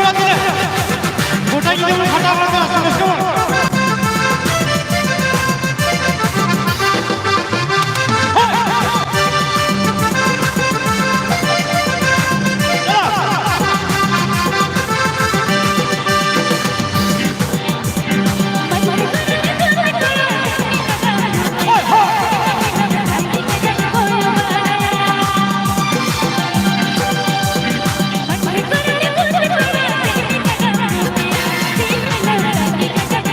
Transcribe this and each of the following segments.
আশীর্বাদ দিলে গোটাই যদি আমরা ফাটা ফাটা আসতে বেশ কেমন Thank you.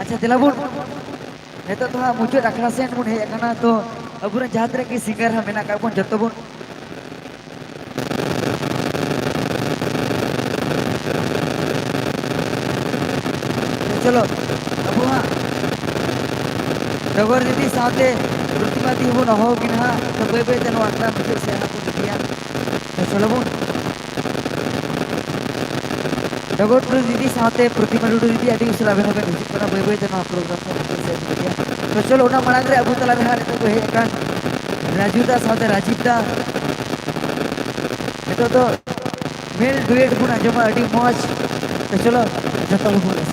अच्छा दिला बुन नेतो तो हाँ मुझे रखना से बुन है करना तो अब बुन जहाँ तरह की सिंगर हम ना का बुन जत्तो बुन तो चलो अब हाँ डगर दीदी साथे प्रतिमा दी बुन हो कि ना तो बे जनो आटला मुझे से ना बुन दिया तो चलो बुन डगर दीदी साथे प्रतिमा दीदी अभी उस लाभ में निश्चित करना बे जनो प्रोग्राम को मुझे से दिया तो चलो ना मनांग रे अबू तला रहा तो है kan राजू दा साथे राजीव दा itu तो मेल डुएट बुन आजमा अडी मौज तो चलो जतो बुन